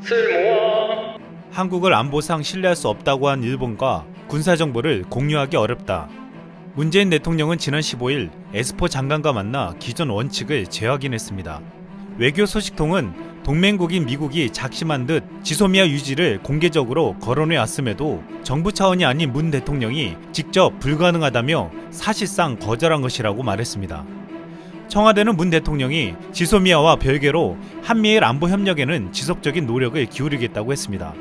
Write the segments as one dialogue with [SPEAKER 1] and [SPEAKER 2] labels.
[SPEAKER 1] 쓸모아.
[SPEAKER 2] 한국을 안보상 신뢰할 수 없다고 한 일본과 군사정보를 공유하기 어렵다. 문재인 대통령은 지난 15일 에스포 장관과 만나 기존 원칙을 재확인했습니다. 외교 소식통은 동맹국인 미국이 작심한 듯 지소미아 유지를 공개적으로 거론해 왔음에도 정부 차원이 아닌 문 대통령이 직접 불가능하다며 사실상 거절한 것이라고 말했습니다. 청와대는 문 대통령이 지소미아와 별개로 한미일 안보 협력에는 지속적인 노력을 기울이겠다고 했습니다.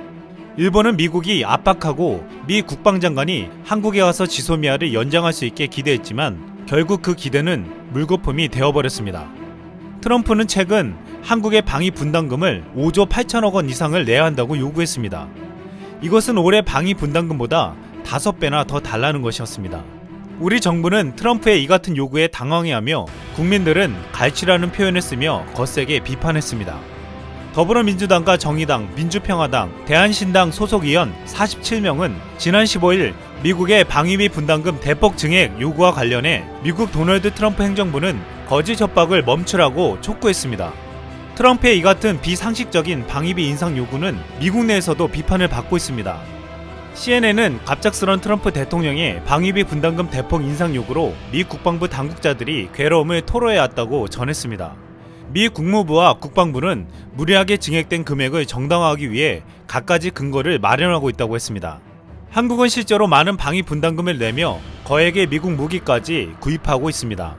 [SPEAKER 2] 일본은 미국이 압박하고 미 국방장관이 한국에 와서 지소미아를 연장할 수 있게 기대했지만 결국 그 기대는 물거품이 되어버렸습니다. 트럼프는 최근 한국의 방위 분담금을 5조 8천억 원 이상을 내야 한다고 요구했습니다. 이것은 올해 방위 분담금보다 5배나 더 달라는 것이었습니다. 우리 정부는 트럼프의 이 같은 요구에 당황해하며 국민들은 갈취라는 표현을 쓰며 거세게 비판했습니다. 더불어민주당과 정의당, 민주평화당, 대한신당 소속 의원 47명은 지난 15일 미국의 방위비 분담금 대폭 증액 요구와 관련해 미국 도널드 트럼프 행정부는 거짓 협박을 멈추라고 촉구했습니다. 트럼프의 이 같은 비상식적인 방위비 인상 요구는 미국 내에서도 비판을 받고 있습니다. CNN은 갑작스런 트럼프 대통령의 방위비 분담금 대폭 인상 요구로 미 국방부 당국자들이 괴로움을 토로해왔다고 전했습니다. 미 국무부와 국방부는 무리하게 증액된 금액을 정당화하기 위해 갖가지 근거를 마련하고 있다고 했습니다. 한국은 실제로 많은 방위 분담금을 내며 거액의 미국 무기까지 구입하고 있습니다.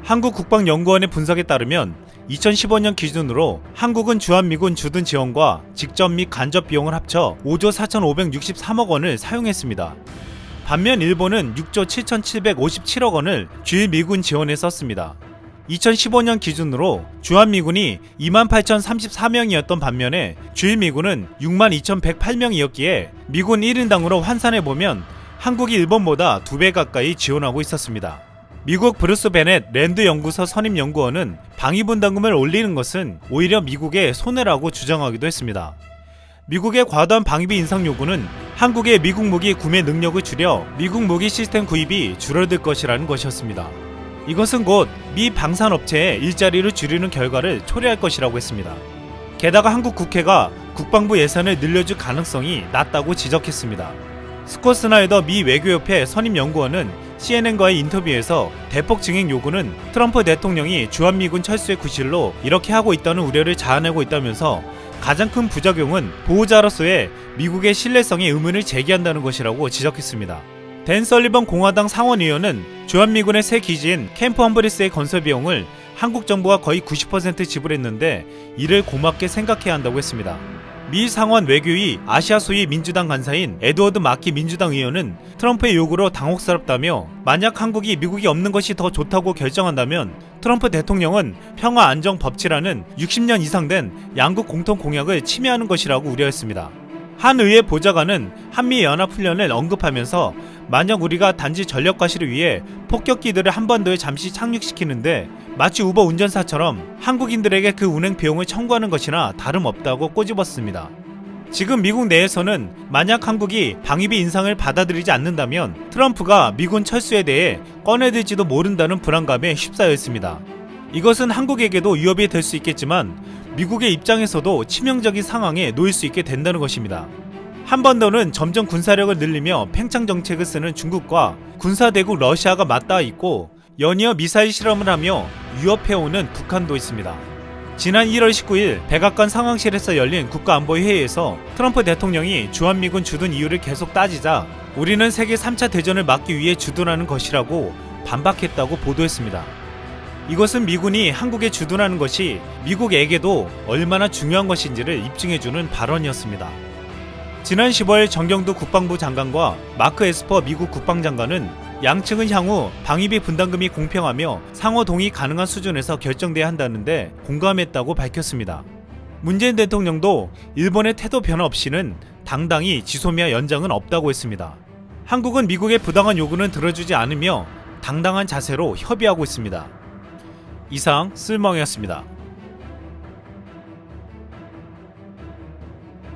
[SPEAKER 2] 한국국방연구원의 분석에 따르면 2015년 기준으로 한국은 주한미군 주둔 지원과 직접 및 간접 비용을 합쳐 5조 4,563억 원을 사용했습니다. 반면 일본은 6조 7,757억 원을 주일미군 지원에 썼습니다. 2015년 기준으로 주한미군이 28,034명이었던 반면에 주일미군은 62,108명이었기에 미군 1인당으로 환산해보면 한국이 일본보다 2배 가까이 지원하고 있었습니다. 미국 브루스 베넷 랜드 연구소 선임 연구원은 방위 분담금을 올리는 것은 오히려 미국의 손해라고 주장하기도 했습니다. 미국의 과도한 방위비 인상 요구는 한국의 미국 무기 구매 능력을 줄여 미국 무기 시스템 구입이 줄어들 것이라는 것이었습니다. 이것은 곧 미 방산업체의 일자리를 줄이는 결과를 초래할 것이라고 했습니다. 게다가 한국 국회가 국방부 예산을 늘려줄 가능성이 낮다고 지적했습니다. 스콧 스나이더 미 외교협회 선임연구원은 CNN과의 인터뷰에서 대폭 증액 요구는 트럼프 대통령이 주한미군 철수의 구실로 이렇게 하고 있다는 우려를 자아내고 있다면서 가장 큰 부작용은 보호자로서의 미국의 신뢰성에 의문을 제기한다는 것이라고 지적했습니다. 댄 설리번 공화당 상원의원은 주한미군의 새 기지인 캠프 험브리스의 건설 비용을 한국 정부가 거의 90% 지불했는데 이를 고맙게 생각해야 한다고 했습니다. 미 상원 외교위 아시아 소위 민주당 간사인 에드워드 마키 민주당 의원은 트럼프의 요구로 당혹스럽다며 만약 한국이 미국이 없는 것이 더 좋다고 결정한다면 트럼프 대통령은 평화 안정 법치라는 60년 이상 된 양국 공통 공약을 침해하는 것이라고 우려했습니다. 한 의회 보좌관은 한미 연합훈련을 언급하면서 만약 우리가 단지 전력 과시를 위해 폭격기들을 한반도에 잠시 착륙시키는데 마치 우버 운전사처럼 한국인들에게 그 운행 비용을 청구하는 것이나 다름없다고 꼬집었습니다. 지금 미국 내에서는 만약 한국이 방위비 인상을 받아들이지 않는다면 트럼프가 미군 철수에 대해 꺼내들지도 모른다는 불안감에 휩싸여 있습니다. 이것은 한국에게도 위협이 될 수 있겠지만 미국의 입장에서도 치명적인 상황에 놓일 수 있게 된다는 것입니다. 한반도는 점점 군사력을 늘리며 팽창 정책을 쓰는 중국과 군사대국 러시아가 맞닿아 있고 연이어 미사일 실험을 하며 위협해오는 북한도 있습니다. 지난 1월 19일 백악관 상황실에서 열린 국가안보회의에서 트럼프 대통령이 주한미군 주둔 이유를 계속 따지자 우리는 세계 3차 대전을 막기 위해 주둔하는 것이라고 반박했다고 보도했습니다. 이것은 미군이 한국에 주둔하는 것이 미국에게도 얼마나 중요한 것인지를 입증해주는 발언이었습니다. 지난 15일 정경두 국방부 장관과 마크 에스퍼 미국 국방장관은 양측은 향후 방위비 분담금이 공평하며 상호 동의 가능한 수준에서 결정돼야 한다는데 공감했다고 밝혔습니다. 문재인 대통령도 일본의 태도 변화 없이는 당당히 지소미아 연장은 없다고 했습니다. 한국은 미국의 부당한 요구는 들어주지 않으며 당당한 자세로 협의하고 있습니다. 이상 쓸멍이었습니다.